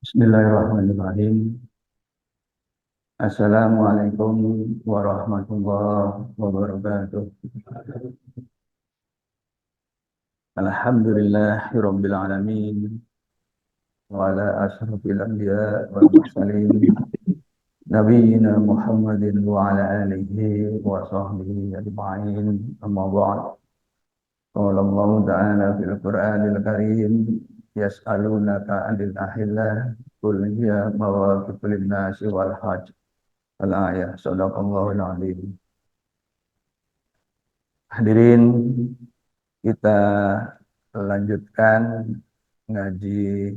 Bismillahirrahmanirrahim. Assalamualaikum warahmatullahi wabarakatuh. Alhamdulillahirabbil alamin wa ala asyrafil anbiya wal mursalin nabiyina Muhammadin wa ala alihi wa sahbihi ajma'in. Amma ba'd. Qala Allah ta'ala fil Qur'anil Karim yas'alunaka 'anil ahillah qul hiya mawaqitu lin-nasi wal hajj. Al-ayah sadaqallahul azim. Hadirin, kita lanjutkan ngaji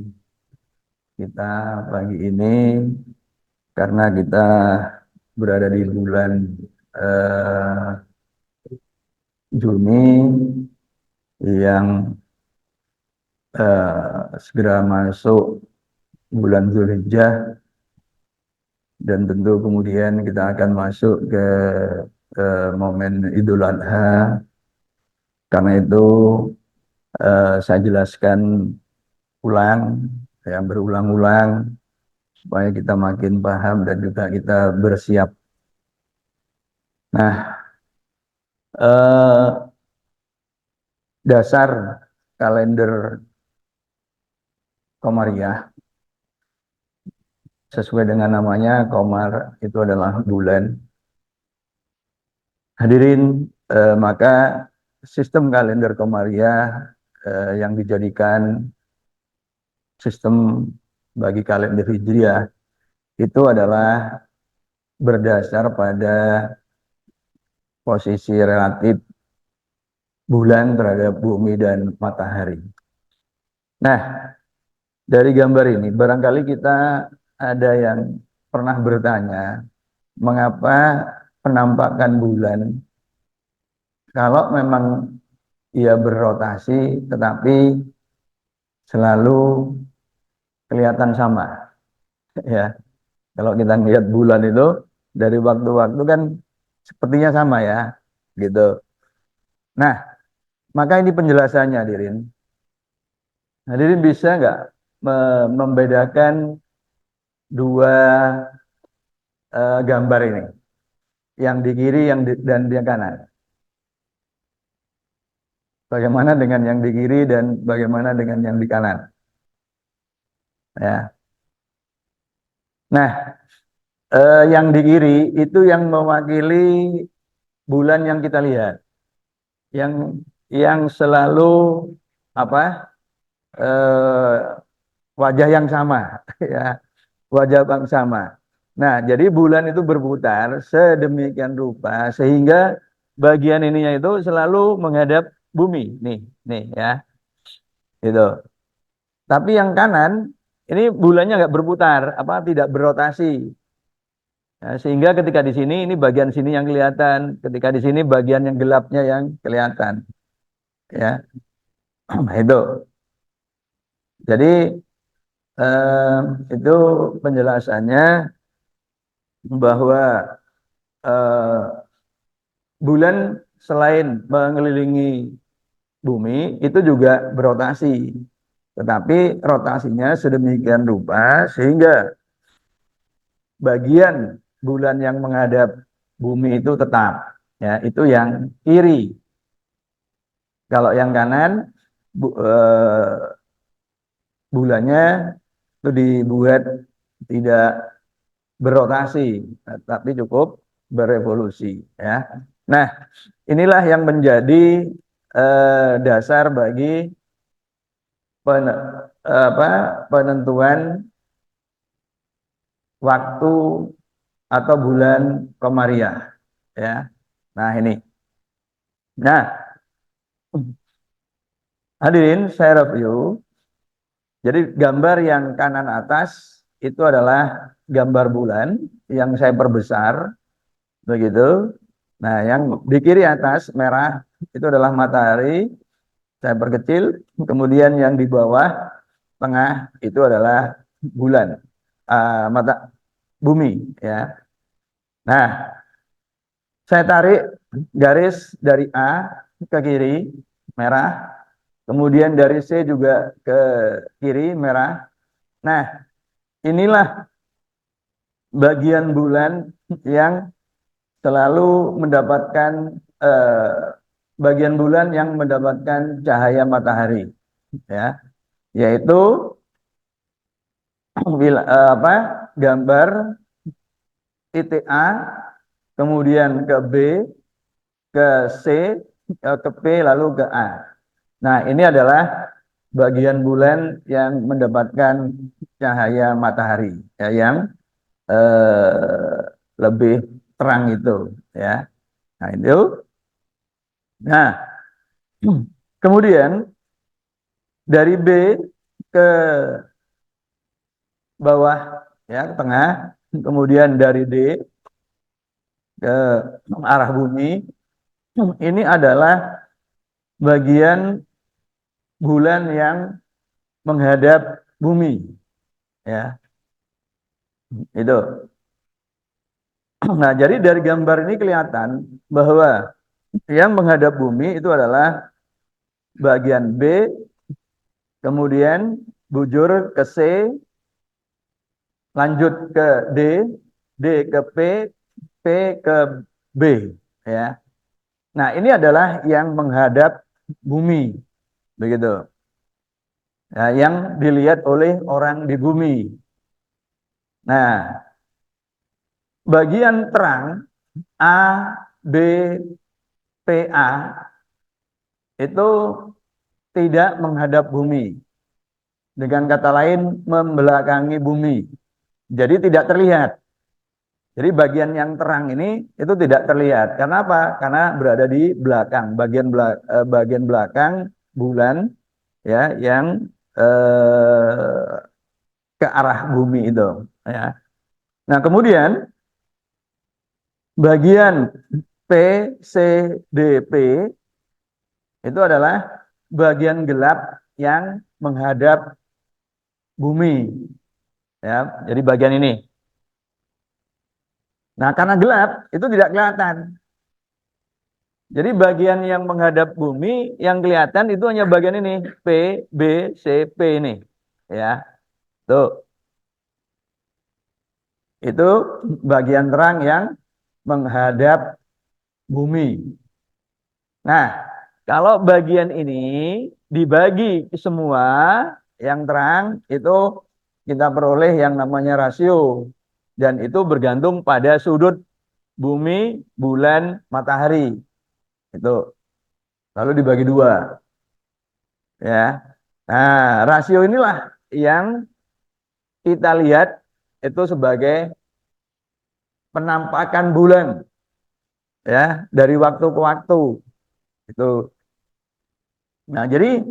kita pagi ini karena kita berada di bulan eh, Juni yang segera masuk bulan Zulhijjah, dan tentu kemudian kita akan masuk ke momen Idul Adha. Karena itu saya jelaskan ulang, yang berulang-ulang supaya kita makin paham dan juga kita bersiap. Nah, dasar kalender Komariah sesuai dengan namanya, Komar itu adalah bulan. Hadirin, maka sistem kalender Komariah yang dijadikan sistem bagi kalender Hijriah itu adalah berdasar pada posisi relatif bulan terhadap bumi dan matahari. Nah, dari gambar ini barangkali kita ada yang pernah bertanya, mengapa penampakan bulan kalau memang ia berrotasi tetapi selalu kelihatan sama, ya. Kalau kita melihat bulan itu dari waktu-waktu kan sepertinya sama, ya, gitu. Nah, maka ini penjelasannya, hadirin. Hadirin bisa nggak membedakan dua gambar ini, yang di kiri dan di kanan? Bagaimana dengan yang di kiri dan bagaimana dengan yang di kanan? Ya. Nah, yang di kiri itu yang mewakili bulan yang kita lihat, yang selalu apa, eh, wajah yang sama, ya, wajah yang sama. Nah, jadi bulan itu berputar sedemikian rupa sehingga bagian ininya itu selalu menghadap bumi, nih, ya, itu. Tapi yang kanan ini bulannya nggak berputar, tidak berotasi. Ya, sehingga ketika di sini ini bagian sini yang kelihatan, ketika di sini bagian yang gelapnya yang kelihatan, ya. Nah, itu. Jadi eh, itu penjelasannya bahwa eh, bulan selain mengelilingi bumi itu juga berotasi, tetapi rotasinya sedemikian rupa sehingga bagian bulan yang menghadap bumi itu tetap, ya, itu yang kiri. Kalau yang kanan bulannya itu dibuat tidak berotasi, tapi cukup berevolusi, ya. Nah, inilah yang menjadi dasar bagi pen, penentuan waktu atau bulan Komariah, ya. Nah, ini. Nah, hadirin, saya review. Jadi gambar yang kanan atas itu adalah gambar bulan yang saya perbesar, begitu. Nah, yang di kiri atas merah itu adalah matahari, saya perkecil. Kemudian yang di bawah tengah itu adalah bulan, mata bumi, ya. Nah, saya tarik garis dari A ke kiri merah, kemudian dari C juga ke kiri merah. Nah, inilah bagian bulan yang selalu mendapatkan bagian bulan yang mendapatkan cahaya matahari, ya, yaitu apa, gambar titik A, kemudian ke B, ke C, ke P, lalu ke A. Nah, ini adalah bagian bulan yang mendapatkan cahaya matahari, ya, yang lebih terang itu, ya. Nah, itu. Nah, kemudian dari B ke bawah, ya, ke tengah, kemudian dari D ke arah bumi, ini adalah bagian bulan yang menghadap bumi, ya, itu. Nah, jadi dari gambar ini kelihatan bahwa yang menghadap bumi itu adalah bagian B, kemudian bujur ke C, lanjut ke D, D ke P, P ke B, ya. Nah, ini adalah yang menghadap bumi, begitu. Ya, yang dilihat oleh orang di bumi. Nah, bagian terang A, B, PA itu tidak menghadap bumi. Dengan kata lain, membelakangi bumi. Jadi tidak terlihat. Jadi bagian yang terang ini itu tidak terlihat. Karena apa? Karena berada di belakang, bagian belakang bulan, ya, yang ke arah bumi itu, ya. Nah, kemudian bagian P, C, D, P itu adalah bagian gelap yang menghadap bumi, ya. Jadi bagian ini. Nah, karena gelap itu tidak kelihatan. Jadi bagian yang menghadap bumi yang kelihatan itu hanya bagian ini, P, B, C, P ini, ya. Tuh. Itu bagian terang yang menghadap bumi. Nah, kalau bagian ini dibagi semua yang terang itu kita peroleh yang namanya rasio. Dan itu bergantung pada sudut bumi, bulan, matahari. Itu. Lalu dibagi dua. Ya. Nah, rasio inilah yang kita lihat itu sebagai penampakan bulan, ya, dari waktu ke waktu. Itu. Nah, jadi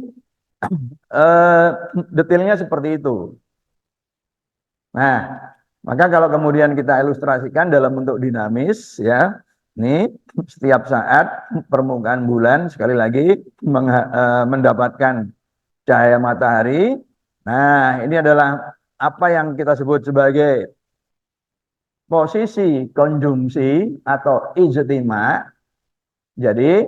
eh, detailnya seperti itu. Nah, maka kalau kemudian kita ilustrasikan dalam bentuk dinamis, ya, ini setiap saat permukaan bulan sekali lagi mendapatkan cahaya matahari. Nah, ini adalah apa yang kita sebut sebagai posisi konjungsi atau ijtima. Jadi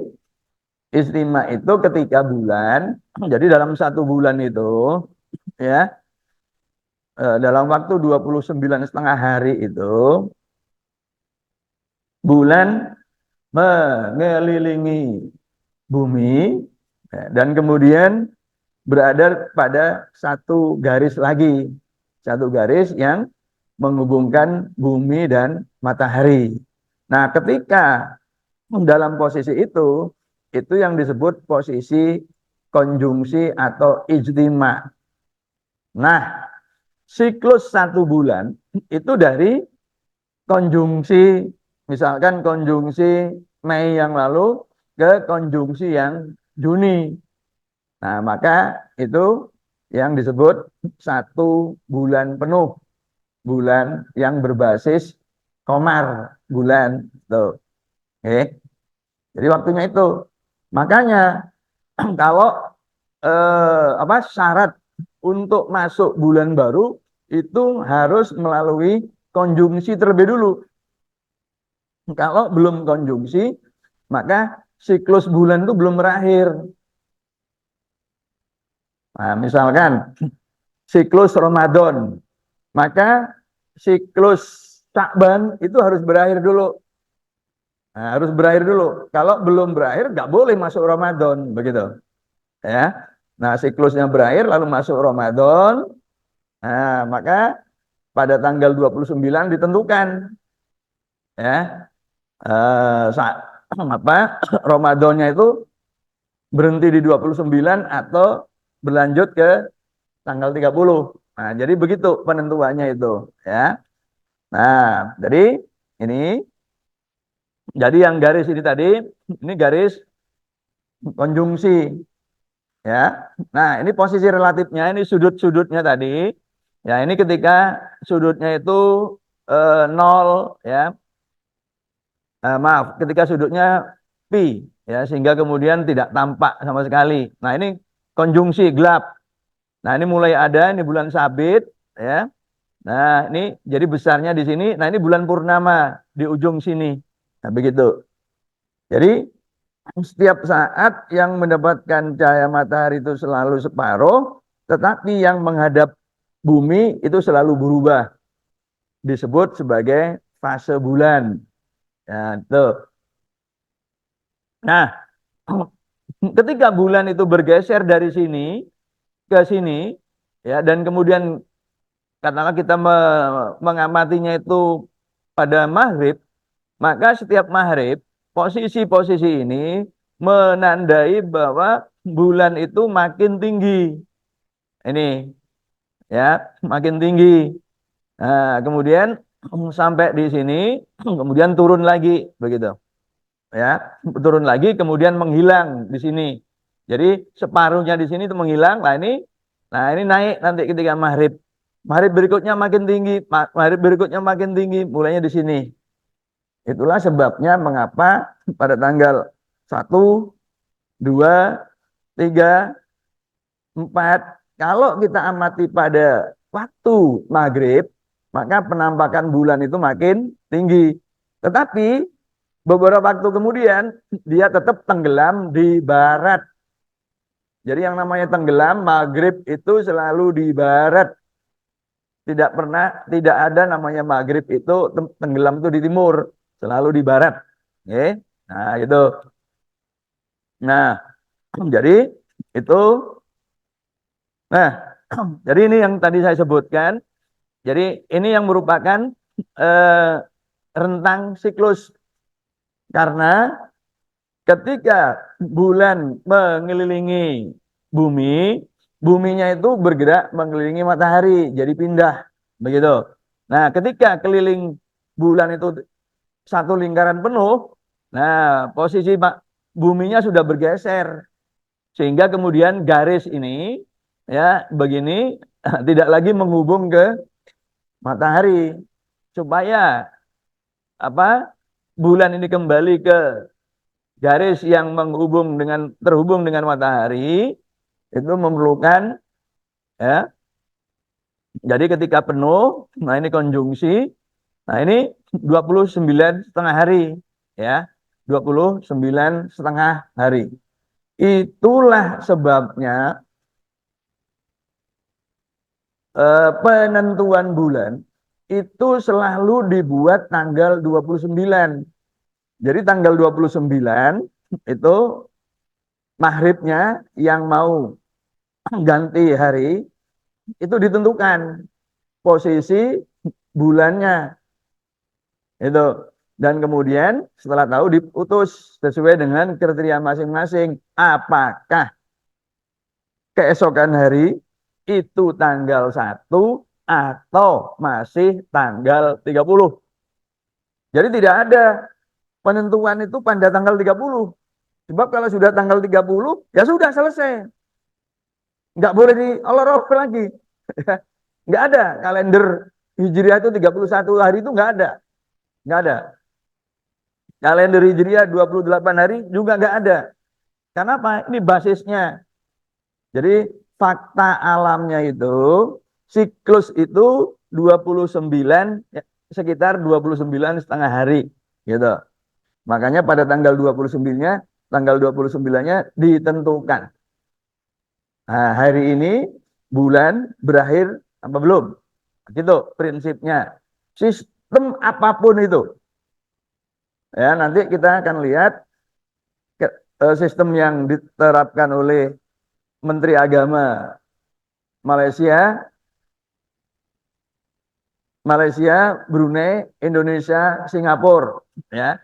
istima itu ketika bulan, jadi dalam satu bulan itu, ya, dalam waktu 29,5 hari itu, bulan mengelilingi bumi, ya, dan kemudian berada pada satu garis lagi, satu garis yang menghubungkan bumi dan matahari. Nah, ketika dalam posisi itu yang disebut posisi konjungsi atau ijtima. Nah, siklus satu bulan itu dari konjungsi, misalkan konjungsi Mei yang lalu ke konjungsi yang Juni. Nah, maka itu yang disebut satu bulan penuh, bulan yang berbasis komar bulan. Tuh. Oke. Jadi waktunya itu. Makanya kalau syarat untuk masuk bulan baru itu harus melalui konjungsi terlebih dulu. Kalau belum konjungsi, maka siklus bulan itu belum berakhir. Nah, misalkan siklus Ramadan maka siklus Sya'ban itu harus berakhir dulu. Nah, harus berakhir dulu. Kalau belum berakhir, nggak boleh masuk Ramadan, begitu. Ya. Nah, siklusnya berakhir, lalu masuk Ramadan. Nah, maka pada tanggal 29 ditentukan, ya, saat apa Ramadannya itu berhenti di 29 atau berlanjut ke tanggal 30. Nah, jadi begitu penentuannya itu, ya. Nah, jadi ini jadi yang garis ini tadi, ini garis konjungsi, ya. Nah, ini posisi relatifnya, ini sudut-sudutnya tadi. Ya, ini ketika sudutnya itu 0, ya. Maaf, ketika sudutnya pi, ya, sehingga kemudian tidak tampak sama sekali. Nah, ini konjungsi gelap. Nah, ini mulai ada, ini bulan sabit, ya. Nah, ini jadi besarnya di sini. Nah, ini bulan purnama di ujung sini. Nah, begitu. Jadi setiap saat yang mendapatkan cahaya matahari itu selalu separuh, tetapi yang menghadap bumi itu selalu berubah. Disebut sebagai fase bulan. Ya, itu. Nah, ketika bulan itu bergeser dari sini ke sini, ya, dan kemudian katakanlah kita mengamatinya itu pada maghrib, maka setiap maghrib posisi-posisi ini menandai bahwa bulan itu makin tinggi. Ini, ya, makin tinggi. Nah, kemudian sampai di sini, kemudian turun lagi, begitu. Ya, turun lagi, kemudian menghilang di sini. Jadi separuhnya di sini itu menghilang. Nah ini naik nanti ketika maghrib. Maghrib berikutnya makin tinggi, maghrib berikutnya makin tinggi, mulainya di sini. Itulah sebabnya mengapa pada tanggal 1, 2, 3, 4, kalau kita amati pada waktu maghrib, maka penampakan bulan itu makin tinggi. Tetapi beberapa waktu kemudian dia tetap tenggelam di barat. Jadi yang namanya tenggelam maghrib itu selalu di barat. Tidak ada namanya maghrib itu tenggelam itu di timur, selalu di barat. Oke. Nah, itu. Nah, jadi itu. Nah, jadi ini yang tadi saya sebutkan. Jadi ini yang merupakan eh, rentang siklus, karena ketika bulan mengelilingi bumi, buminya itu bergerak mengelilingi matahari, jadi pindah, begitu. Nah, ketika keliling bulan itu satu lingkaran penuh, nah posisi buminya sudah bergeser, sehingga kemudian garis ini, ya, begini, tidak lagi menghubung ke matahari, supaya apa bulan ini kembali ke garis yang terhubung dengan matahari, itu memerlukan, ya, jadi ketika penuh, nah ini konjungsi, nah ini 29,5 hari, ya, 29,5 hari. Itulah sebabnya penentuan bulan itu selalu dibuat tanggal 29. Jadi tanggal 29 itu maghribnya yang mau ganti hari itu ditentukan posisi bulannya itu, dan kemudian setelah tahu diutus sesuai dengan kriteria masing-masing, apakah keesokan hari itu tanggal 1 atau masih tanggal 30. Jadi tidak ada penentuan itu pada tanggal 30. Sebab kalau sudah tanggal 30, ya sudah selesai. Nggak boleh diolor-olor lagi. Nggak ada kalender Hijriah itu 31 hari, itu nggak ada. Nggak ada. Kalender Hijriah 28 hari juga nggak ada. Kenapa? Ini basisnya. Jadi fakta alamnya itu, siklus itu 29, ya, sekitar 29,5 hari. Gitu. Makanya pada tanggal 29-nya, tanggal 29-nya ditentukan. Nah, hari ini bulan berakhir apa belum? Gitu prinsipnya. Sistem apapun itu. Ya, nanti kita akan lihat sistem yang diterapkan oleh Menteri Agama Malaysia, Brunei, Indonesia, Singapura, ya.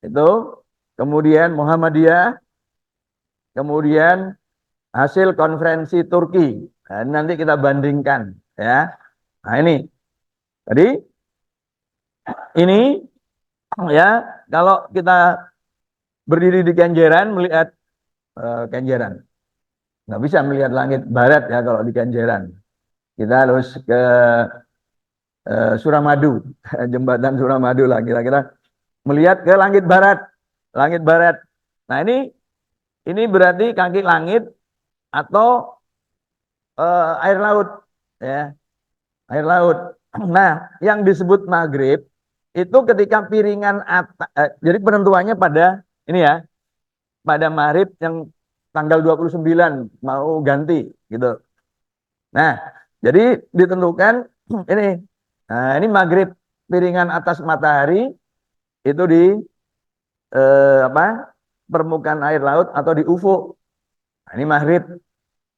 Itu kemudian Muhammadiyah, kemudian hasil konferensi Turki. Nah, nanti kita bandingkan, ya. Nah, ini. Jadi ini ya, kalau kita berdiri di Kenjeran melihat Kenjeran, nggak bisa melihat langit barat ya kalau di Kenjeran. Kita harus ke Suramadu, jembatan Suramadu lah kira-kira melihat ke langit barat, langit barat. Nah ini berarti kaki langit atau air laut, ya, air laut. Nah, yang disebut maghrib itu ketika piringan jadi penentuannya pada ini ya, pada maghrib yang tanggal 29 mau ganti gitu. Nah, jadi ditentukan ini. Nah, ini maghrib piringan atas matahari itu di apa? Permukaan air laut atau di ufuk. Nah, ini maghrib.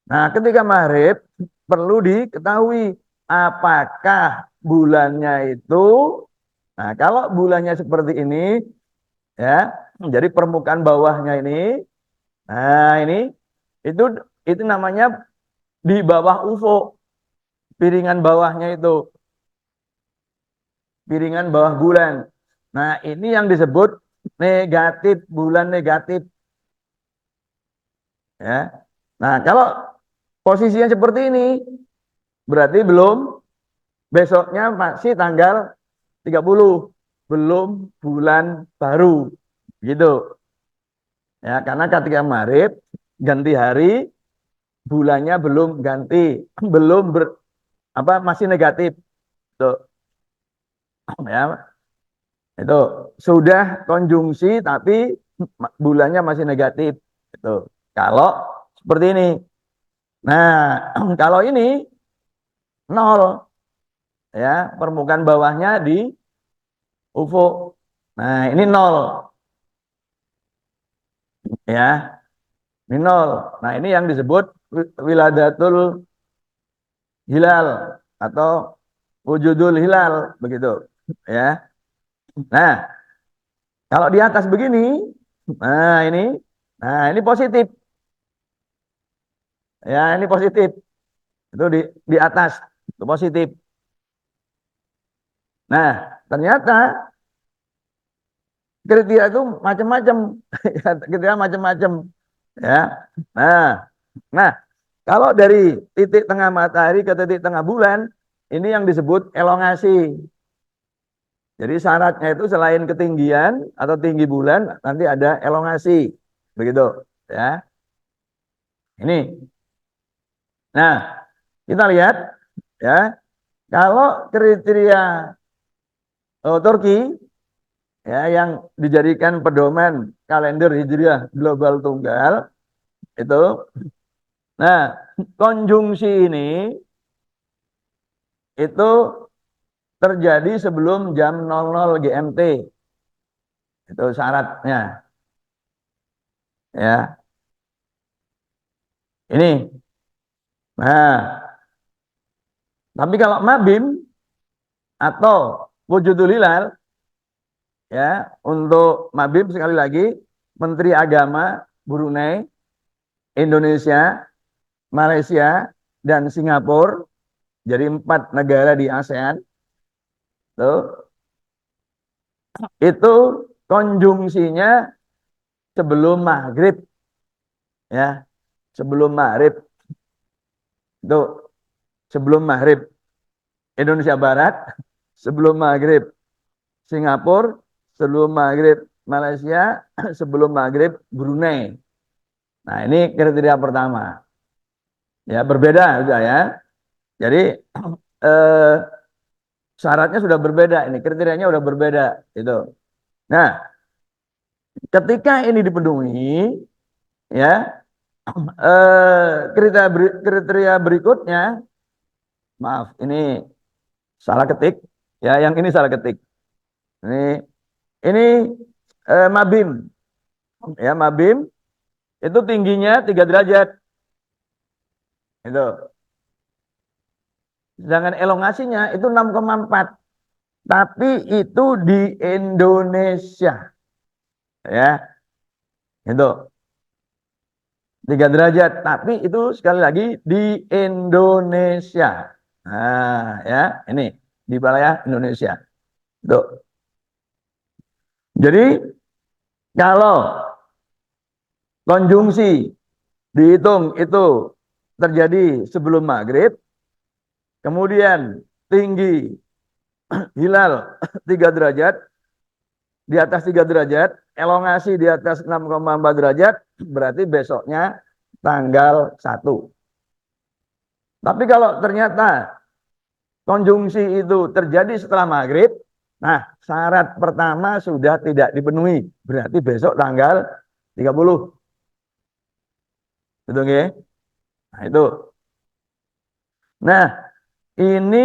Nah, ketika maghrib perlu diketahui apakah bulannya itu. Nah, kalau bulannya seperti ini, ya, jadi permukaan bawahnya ini, nah ini itu itu namanya di bawah ufuk, piringan bawahnya itu, piringan bawah bulan. Nah, ini yang disebut negatif, bulan negatif, ya. Nah, kalau posisinya seperti ini, berarti belum, besoknya masih tanggal 30, belum bulan baru, gitu. Ya, karena ketika maghrib ganti hari, bulannya belum ganti, belum masih negatif. Tuh, ya. Itu sudah konjungsi tapi bulannya masih negatif. Itu. Kalau seperti ini. Nah, kalau ini nol, ya, permukaan bawahnya di ufuk. Nah, ini nol, ya. Ini nol. Nah, ini yang disebut wiladatul hilal atau wujudul hilal begitu, ya. Nah, kalau di atas begini, nah ini positif, ya, ini positif. Itu di atas itu positif. Nah, ternyata kriteria itu macam-macam, kriteria macam-macam, ya. Nah, nah kalau dari titik tengah matahari ke titik tengah bulan, ini yang disebut elongasi. Jadi syaratnya itu selain ketinggian atau tinggi bulan, nanti ada elongasi, begitu, ya. Ini. Nah, kita lihat, ya, kalau kriteria Turki, ya, yang dijadikan pedoman kalender Hijriah global tunggal itu, nah, konjungsi ini itu terjadi sebelum jam 00 GMT, itu syaratnya, ya. Ini, nah, tapi kalau mabim atau wujudul hilal, ya, untuk mabim sekali lagi Menteri Agama Brunei, Indonesia, Malaysia, dan Singapura, jadi 4 negara di ASEAN, tuh, itu konjungsinya sebelum maghrib, ya, sebelum maghrib, itu sebelum maghrib Indonesia Barat, sebelum maghrib Singapura, sebelum maghrib Malaysia, sebelum maghrib Brunei. Nah, ini kriteria pertama, ya, berbeda sudah, ya. Jadi eh, syaratnya sudah berbeda, ini kriterianya sudah berbeda itu. Nah, ketika ini dipenuhi, ya, kriteria berikutnya, maaf, ini salah ketik. Ya, yang ini salah ketik. Ini Mabim. Ya, Mabim itu tingginya 3 derajat. Itu. Sedangkan elongasinya itu 6,4. Tapi itu di Indonesia. Ya, itu 3 derajat. Tapi itu sekali lagi di Indonesia. Nah, ya, ini di wilayah Indonesia. Tuh. Jadi kalau konjungsi dihitung itu terjadi sebelum maghrib, kemudian tinggi hilal 3 derajat, di atas 3 derajat, elongasi di atas 6,4 derajat, berarti besoknya tanggal 1. Tapi kalau ternyata konjungsi itu terjadi setelah maghrib, nah syarat pertama sudah tidak dipenuhi, berarti besok tanggal 30. Betul nggih? Nah, itu. Nah, ini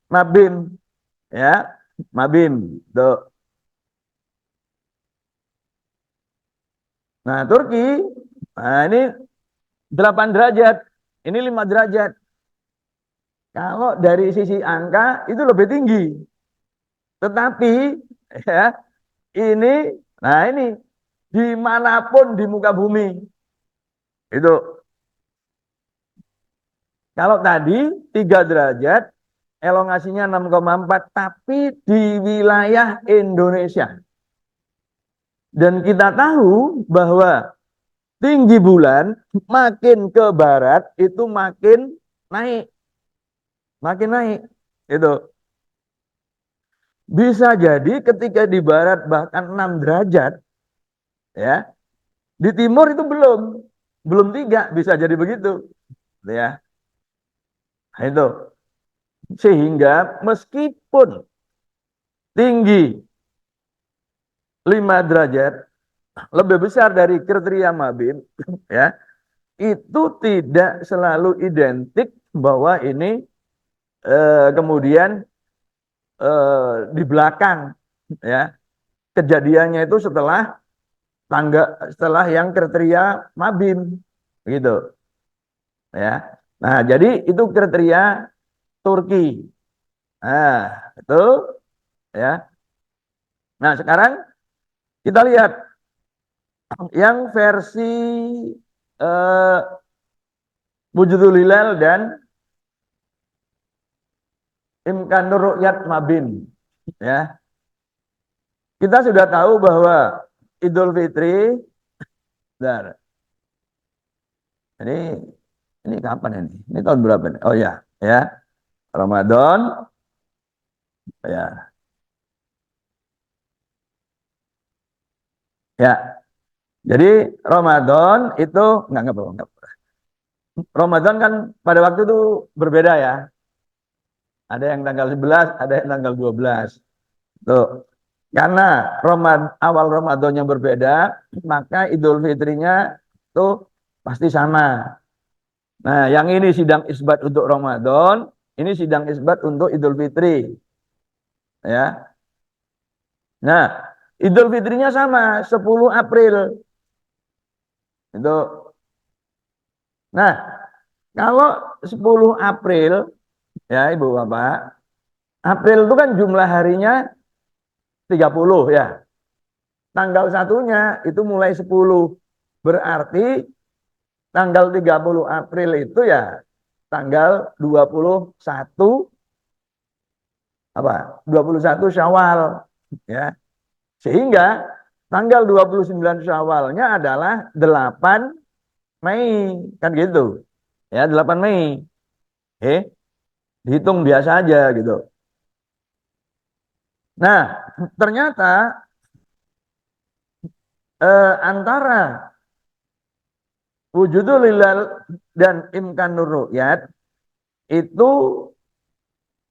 Mabim ya, Mabim. Tuh. Nah, Turki, nah ini 8 derajat, ini 5 derajat. Kalau dari sisi angka itu lebih tinggi. Tetapi ya, ini nah ini dimanapun di muka bumi itu. Kalau tadi 3 derajat, elongasinya 6,4, tapi di wilayah Indonesia. Dan kita tahu bahwa tinggi bulan makin ke barat itu makin naik. Makin naik. Itu. Bisa jadi ketika di barat bahkan 6 derajat, ya, di timur itu belum 3, bisa jadi begitu. Ya. Nah, itu. Sehingga meskipun tinggi 5 derajat lebih besar dari kriteria Mabim, ya, itu tidak selalu identik bahwa ini kemudian di belakang, ya, kejadiannya itu setelah yang kriteria Mabim, gitu, ya. Nah, jadi itu kriteria Turki. Nah, itu, ya. Nah, sekarang kita lihat yang versi eh, Wujudul Hilal dan Imkanur Ru'yat Mabim, ya. Kita sudah tahu bahwa Idul Fitri, bentar, ini ini kapan ini? Ini tahun berapa nih? Oh ya, ya, Ramadan, ya, ya. Jadi Ramadan itu nggak apa. Ramadan kan pada waktu itu berbeda ya. Ada yang tanggal 11, ada yang tanggal 12. Tuh. Karena awal Ramadan yang berbeda, maka Idul Fitrinya itu pasti sama. Nah, yang ini sidang isbat untuk Ramadan, ini sidang isbat untuk Idul Fitri. Ya. Nah, Idul Fitrinya sama, 10 April. Itu. Nah, kalau 10 April, ya Ibu Bapak, April itu kan jumlah harinya 30 ya. Tanggal satunya itu mulai 10. Berarti tanggal 30 April itu ya tanggal 21 apa? 21 Syawal, ya. Sehingga tanggal 29 Syawalnya adalah 8 Mei, kan gitu. Ya, 8 Mei. Dihitung biasa aja gitu. Nah, ternyata antara Wujudul Hilal dan Imkanur Ru'yat itu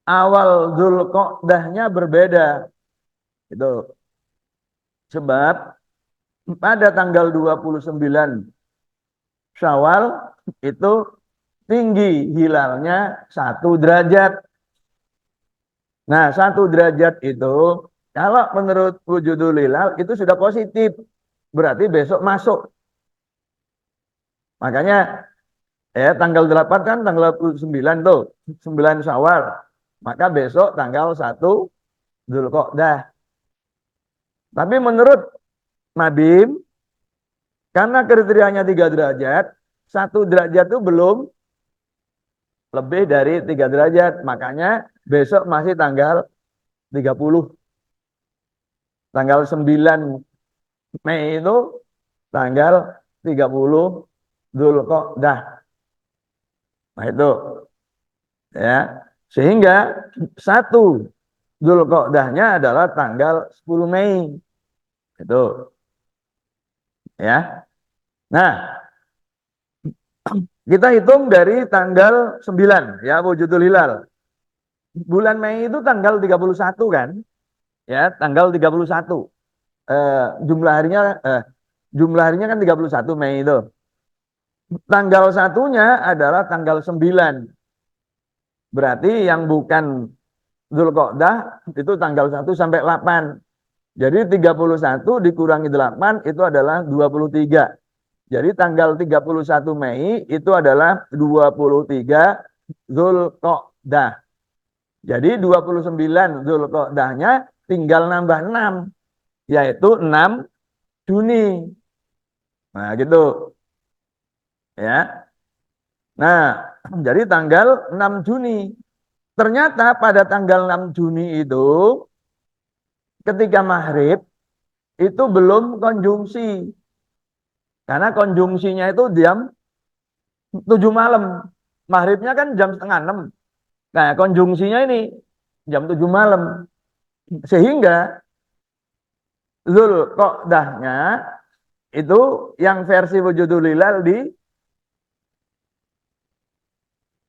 awal Zulqa'dahnya berbeda. Itu sebab pada tanggal 29 Syawal itu tinggi hilalnya 1 derajat. Nah, 1 derajat itu kalau menurut wujudul hilal itu sudah positif. Berarti besok masuk. Makanya tanggal 8 kan tanggal 9 tuh, 9 Syawal. Maka besok tanggal 1 Dzulqa'dah. Tapi menurut Mabim, karena kriterianya 3 derajat, 1 derajat itu belum lebih dari 3 derajat. Makanya besok masih tanggal 30. Tanggal 9 Mei itu tanggal 30 Dzulqa'dah. Nah itu ya. Sehingga 1 Dzulqa'dahnya adalah tanggal 10 Mei. Itu ya. Nah, kita hitung dari tanggal 9 ya wujudul hilal. Bulan Mei itu tanggal 31 kan? Ya, tanggal 31. Jumlah harinya kan 31 Mei itu. Tanggal satunya adalah tanggal 9. Berarti yang bukan Dzulqa'dah itu tanggal 1 sampai 8. Jadi 31 dikurangi 8 itu adalah 23. Jadi tanggal 31 Mei itu adalah 23 Dzulqa'dah. Jadi 29 Dzulqa'dahnya tinggal nambah 6, yaitu 6 Juni. Nah, gitu. Ya. Nah, jadi tanggal 6 Juni. Ternyata pada tanggal 6 Juni itu ketika maghrib itu belum konjungsi. Karena konjungsinya itu jam 7 malam. Maghribnya kan jam setengah 6. Nah, konjungsinya ini jam 7 malam. Sehingga Dzulqa'dahnya itu yang versi wujudul hilal di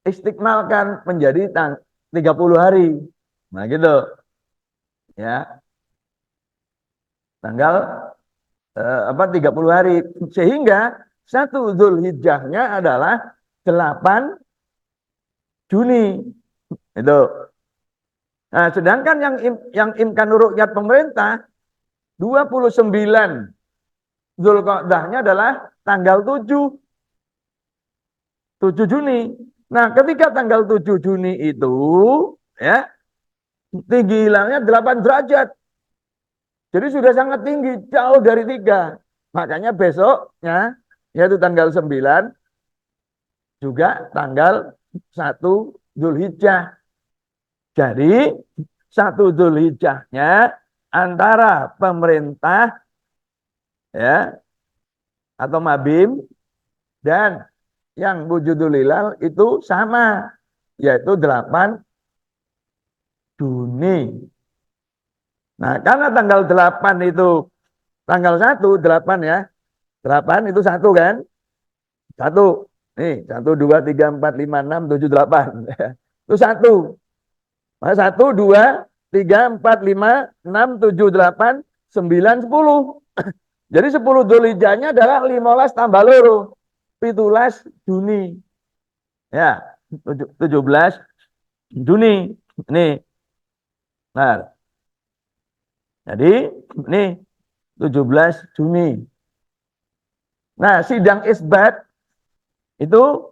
istiqmalkan menjadi 30 hari. Nah, gitu. Ya, tanggal 30 hari. Sehingga 1 Dzulhijjahnya adalah 8 Juni. Itu. Nah, sedangkan yang imkan ru'yat pemerintah 29 Dzulqa'dahnya adalah tanggal 7 Juni. Nah, ketika tanggal 7 Juni itu ya tinggi hilalnya 8 derajat. Jadi sudah sangat tinggi, jauh dari 3. Makanya besoknya yaitu tanggal 9 juga tanggal 1 Dzulhijjah. Jadi 1 Dzulhijjahnya antara pemerintah ya atau Mabim dan yang wujudul hilal itu sama, yaitu 8 Juni. Nah, karena tanggal 8 itu tanggal 1, 8 ya. 8 itu 1 kan? 1. Nih, 1, 2, 3, 4, 5, 6, 7, 8. Itu 1. Nah, 1, 2, 3, 4, 5, 6, 7, 8, 9, 10. Jadi 10 Dzulhijjahnya adalah 15 tambah loro. 17 Juni. Ya, 17 Juni. Nih. Nah, jadi nih 17 Juni. Nah, sidang isbat itu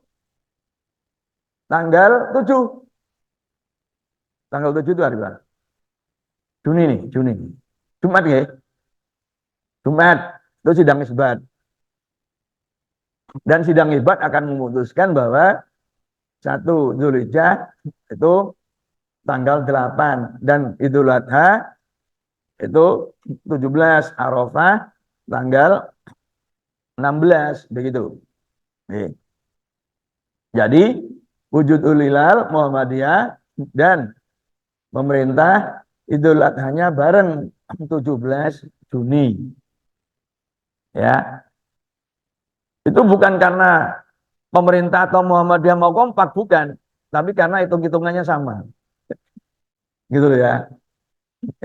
tanggal 7. Tanggal 7 itu hari berapa? Juni nih, Juni. Jumat ya? Jumat. Itu sidang isbat. Dan sidang isbat akan memutuskan bahwa 1 Dzulhijjah itu tanggal 8 dan Idul Adha itu 17, Arafah tanggal 16 begitu. Nih. Jadi wujudul hilal Muhammadiyah dan pemerintah Idul Adhanya bareng 17 Juni. Ya. Itu bukan karena pemerintah atau Muhammadiyah mau kompak, bukan, tapi karena hitung-hitungannya sama. Gitu ya.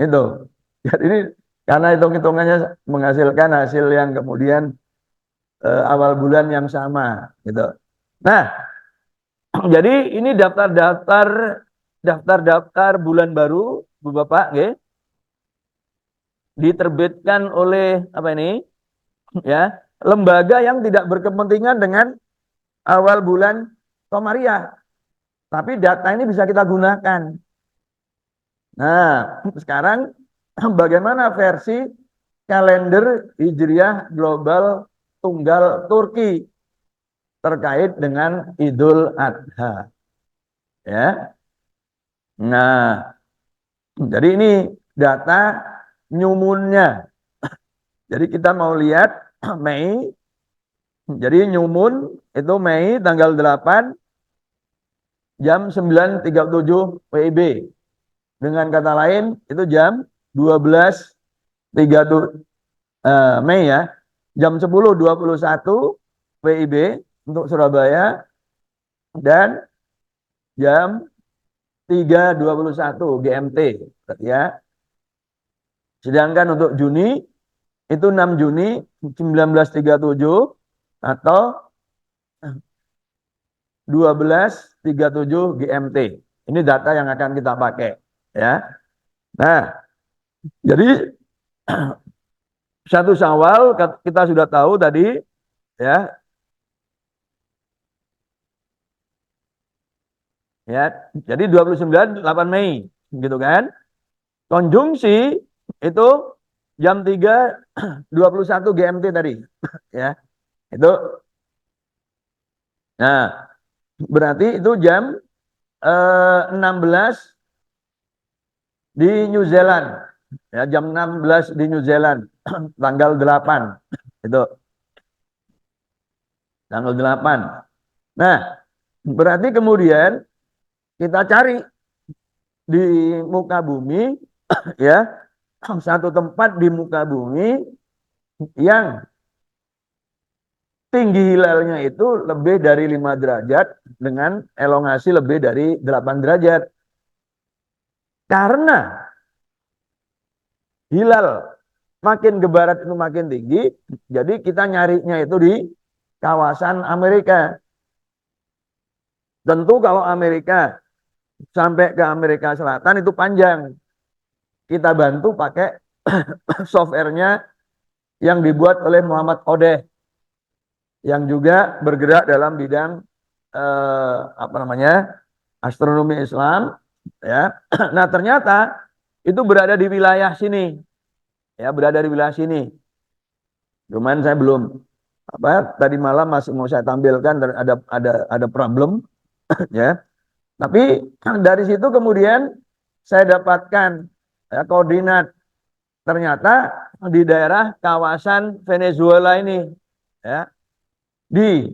Itu. Jadi ini karena hitung-hitungannya menghasilkan hasil yang kemudian awal bulan yang sama gitu. Nah, jadi ini daftar-daftar daftar-daftar bulan baru, Bu Bapak, nggih, diterbitkan oleh apa ini? Ya, lembaga yang tidak berkepentingan dengan awal bulan Komariah. Tapi data ini bisa kita gunakan. Nah, sekarang bagaimana versi kalender Hijriah Global Tunggal Turki terkait dengan Idul Adha? Ya. Nah, jadi ini data nyumunnya. Jadi kita mau lihat Mei. Jadi nyumun itu Mei tanggal 8 jam 9.37 WIB. Dengan kata lain itu jam 12.37 Mei ya. Jam 10.21 WIB untuk Surabaya dan jam 3.21 GMT ya. Sedangkan untuk Juni itu 6 Juni 1937 atau 12.37 GMT. Ini data yang akan kita pakai ya. Nah, jadi 1 Syawal kita sudah tahu tadi ya. Ya, jadi 29 8 Mei gitu kan. Konjungsi itu jam 3.21 GMT tadi ya. Itu nah, berarti itu jam 16 di New Zealand. Ya, jam 16 di New Zealand tanggal 8. Itu tanggal 8. Nah, berarti kemudian kita cari di muka bumi ya, satu tempat di muka bumi yang tinggi hilalnya itu lebih dari 5 derajat dengan elongasi lebih dari 8 derajat. Karena hilal makin ke barat itu makin tinggi, jadi kita nyarinya itu di kawasan Amerika. Tentu kalau Amerika sampai ke Amerika Selatan itu panjang. Kita bantu pakai softwarenya yang dibuat oleh Muhammad Odeh yang juga bergerak dalam bidang apa namanya astronomi Islam ya. Nah ternyata itu berada di wilayah sini ya, berada di wilayah sini. Cuman saya belum apa tadi malam masih mau saya tampilkan ada problem ya. Tapi dari situ kemudian saya dapatkan ya, koordinat ternyata di daerah kawasan Venezuela ini ya, di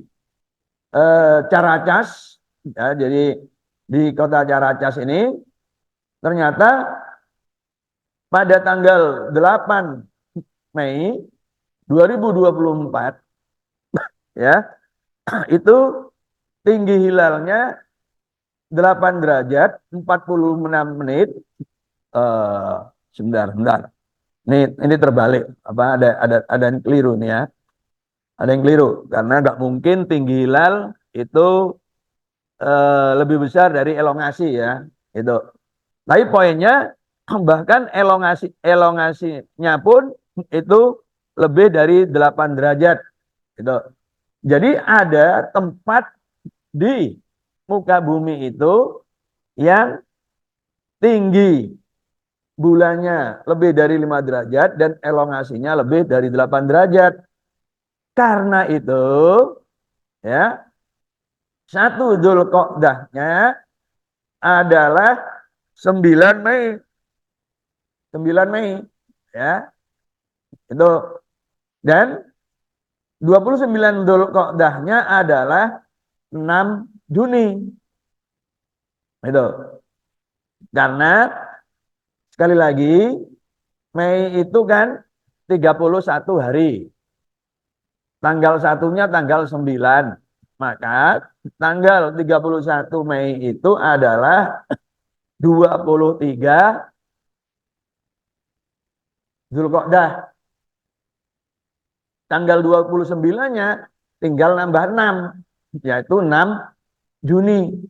Caracas ya, jadi di kota Caracas ini ternyata pada tanggal 8 Mei 2024 ya itu tinggi hilalnya 8 derajat 46 menit eh sebentar. Ini terbalik apa ada yang keliru nih ya. Ada yang keliru karena nggak mungkin tinggi hilal itu lebih besar dari elongasi ya. Itu. Tapi poinnya bahkan elongasinya pun itu lebih dari 8 derajat. Gitu. Jadi ada tempat di muka bumi itu yang tinggi bulannya lebih dari 5 derajat dan elongasinya lebih dari 8 derajat. Karena itu ya, satu Dzulqa'dahnya adalah 9 Mei. 9 Mei ya. Itu dan 29 Dzulqa'dahnya adalah 6 Juni. Itu. Karena sekali lagi Mei itu kan 31 hari. Tanggal satunya tanggal 9. Maka tanggal 31 Mei itu adalah 23 Dzulqa'dah. Tanggal 29-nya tinggal nambah 6, yaitu 6 Juni.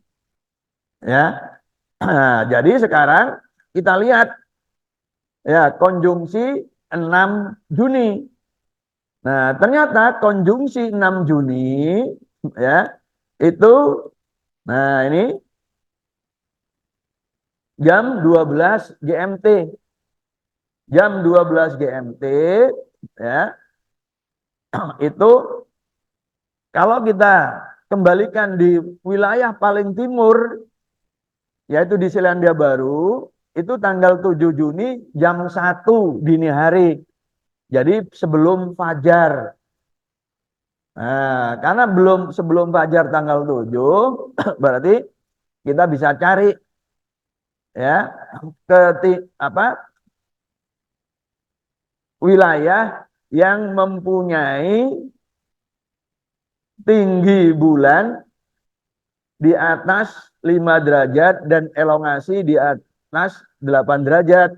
Ya. Nah, jadi sekarang kita lihat ya konjungsi 6 Juni. Nah, ternyata konjungsi 6 Juni ya itu nah ini jam 12 GMT. Jam 12 GMT ya itu kalau kita kembalikan di wilayah paling timur yaitu di Selandia Baru itu tanggal 7 Juni jam 1 dini hari. Jadi sebelum fajar. Nah, karena sebelum fajar tanggal 7 berarti kita bisa cari ya ke apa wilayah yang mempunyai tinggi bulan di atas 5 derajat dan elongasi di atas 8 derajat.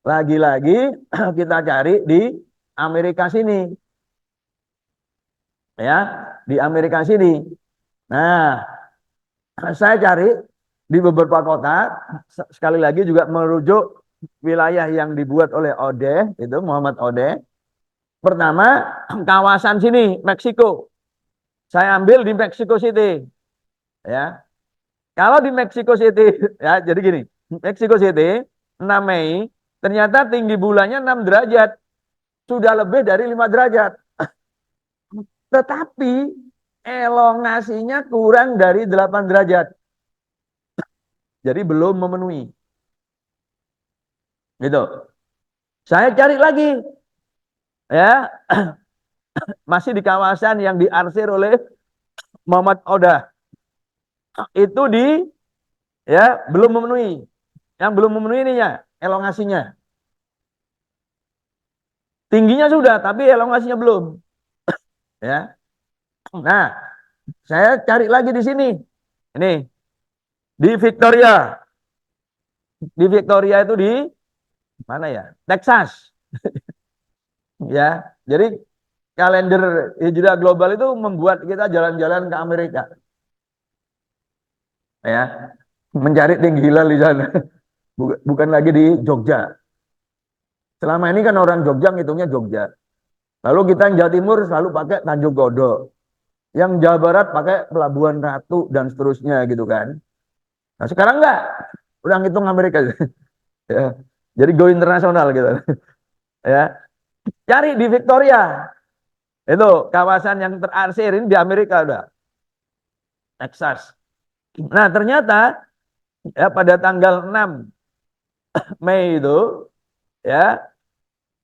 Lagi-lagi kita cari di Amerika sini. Ya, di Amerika sini. Nah, saya cari di beberapa kota, sekali lagi juga merujuk wilayah yang dibuat oleh Odeh, itu Muhammad Odeh. Pertama, kawasan sini, Meksiko. Saya ambil di Mexico City. Ya, kalau di Mexico City, ya jadi gini, Mexico City 6 Mei, ternyata tinggi bulannya 6 derajat, sudah lebih dari 5 derajat. Tetapi elongasinya kurang dari 8 derajat. Jadi belum memenuhi. Gitu. Saya cari lagi, ya, masih di kawasan yang diarsir oleh Muhammad Oda. Itu ya belum memenuhi. Yang belum memenuhi ini ya, elongasinya. Tingginya sudah, tapi elongasinya belum. Ya. Nah, saya cari lagi di sini. Ini di Victoria. Di Victoria itu di mana ya? Texas. Ya. Jadi kalender hijrah global itu membuat kita jalan-jalan ke Amerika. Ya. Mencari tinggi hilal di sana. Bukan lagi di Jogja. Selama ini kan orang Jogja ngitungnya Jogja. Lalu kita yang Jawa Timur selalu pakai Tanjung Godok. Yang Jawa Barat pakai Pelabuhan Ratu dan seterusnya gitu kan. Nah sekarang enggak. Udah ngitung Amerika. Ya. Jadi go internasional gitu. Ya. Cari di Victoria. Itu kawasan yang terarsir ini di Amerika udah. Texas. Nah ternyata ya pada tanggal 6 Mei itu ya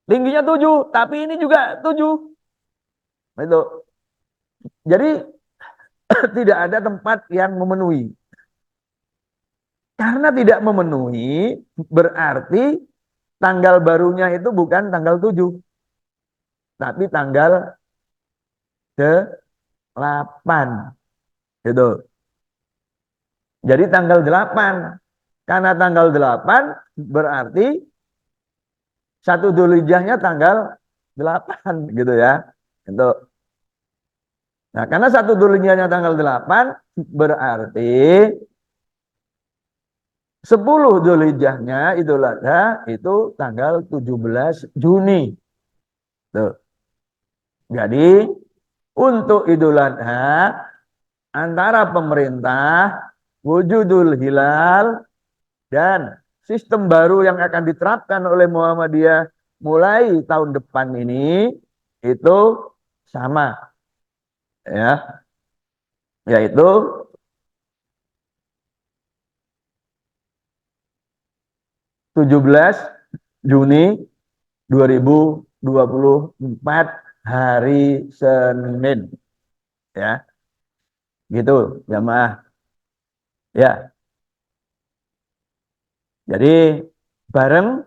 tingginya 7, tapi ini juga 7. Itu. Jadi tidak ada tempat yang memenuhi. Karena tidak memenuhi berarti tanggal barunya itu bukan tanggal 7, tapi tanggal 8. Gitu. Jadi tanggal 8. Karena tanggal 8 berarti 1 Dzulhijjahnya tanggal 8 gitu ya. Itu. Nah, karena 1 Dzulhijjahnya tanggal 8 berarti 10 Dzulhijjahnya Idul Adha itu tanggal 17 Juni. Tuh. Jadi untuk Idul Adha antara pemerintah, wujudul hilal dan sistem baru yang akan diterapkan oleh Muhammadiyah mulai tahun depan ini itu sama ya, yaitu 17 Juni 2024 hari Senin ya. Gitu jamaah ya. Jadi bareng,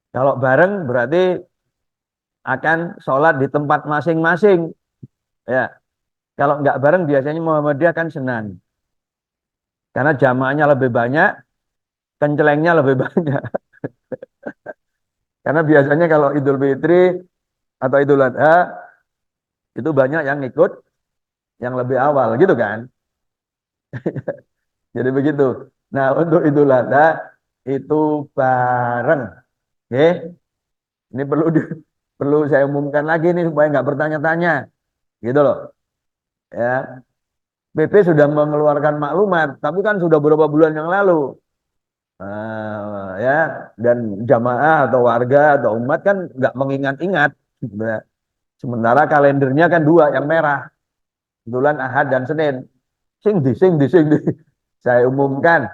kalau bareng berarti akan sholat di tempat masing-masing ya. Kalau nggak bareng biasanya Muhammadiyah kan senang karena jamaahnya lebih banyak, kencelengnya lebih banyak. Karena biasanya kalau Idul Fitri atau Idul Adha itu banyak yang ikut yang lebih awal gitu kan. Jadi begitu. Nah, untuk Idul Adha itu bareng. Oke, ini perlu saya umumkan lagi nih supaya nggak bertanya-tanya, gitu loh. Ya, BP sudah mengeluarkan maklumat, tapi kan sudah beberapa bulan yang lalu. Ya, dan jamaah atau warga atau umat kan nggak mengingat-ingat. Nah, sementara kalendernya kan dua yang merah, bulan Ahad dan Senin. Sing di. Saya umumkan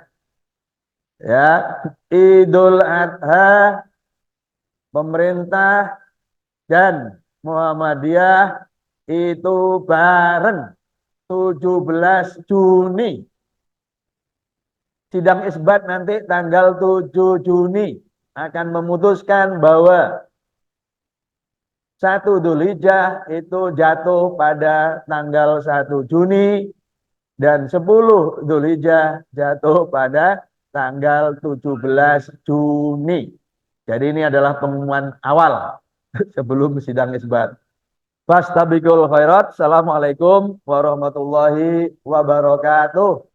ya, Idul Adha pemerintah dan Muhammadiyah itu bareng 17 Juni. Sidang isbat nanti tanggal 7 Juni akan memutuskan bahwa 1 Dzulhijjah itu jatuh pada tanggal 1 Juni dan 10 Dzulhijjah jatuh pada tanggal 17 Juni. Jadi ini adalah pengumuman awal sebelum sidang isbat. Fastabiqul khairat. Assalamualaikum warahmatullahi wabarakatuh.